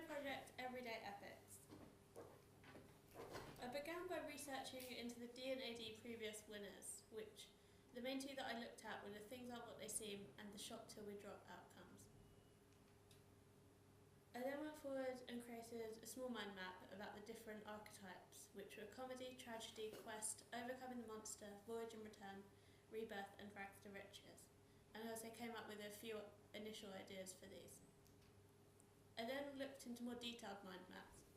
project Everyday Epics. I began by researching into the D and AD previous winners, which the main two that I looked at were the things are what they seem and the shot till we drop outcomes. I then went forward and created a small mind map about the different archetypes, which were comedy, tragedy, quest, overcoming the monster, voyage and return, rebirth and rags to riches. And I also came up with a few initial ideas for these. I then looked into more detailed mind maps,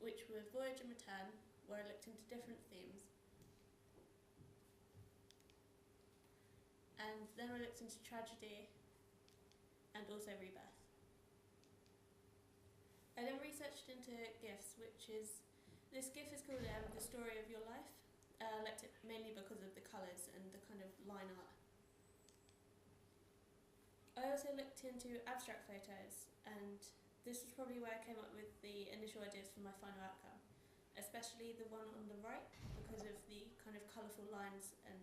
which were voyage and return, where I looked into different themes. And then I looked into tragedy and also rebirth. I then researched into GIFs, this GIF is called The Story of Your Life. I liked it mainly because of the colours and the kind of line art. I also looked into abstract photos, and this was probably where I came up with the initial ideas for my final outcome, especially the one on the right, because of the kind of colourful lines and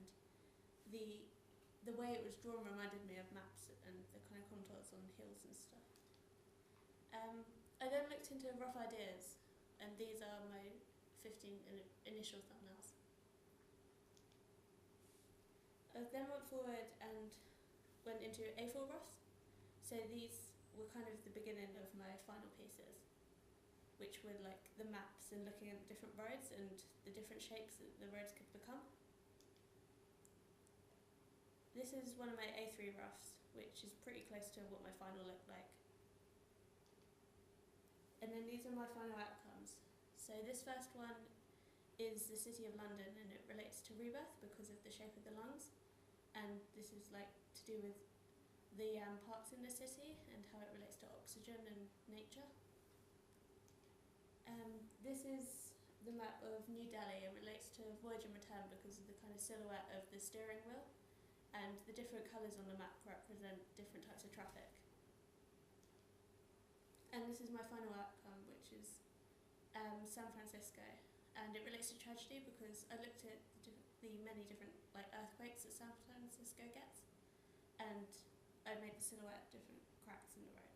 the way it was drawn reminded me of maps and the kind of contours on hills and stuff. I then looked into rough ideas, and these are my 15 initial thumbnails. I then went forward and went into A4 roughs, so these were kind of the beginning of my final pieces, which were like the maps and looking at different roads and the different shapes that the roads could become. This is one of my A3 roughs, which is pretty close to what my final looked like. And then these are my final outcomes. So this first one is the City of London, and it relates to rebirth because of the shape of the lungs. And this is like to do with the parts in the city and how it relates to oxygen and nature. This is the map of New Delhi. It relates to voyage and return because of the kind of silhouette of the steering wheel, and the different colours on the map represent different types of traffic. And this is my final outcome, which is San Francisco, and it relates to tragedy because I looked at the many different earthquakes that San Francisco gets, and I made the silhouette of different cracks in the road.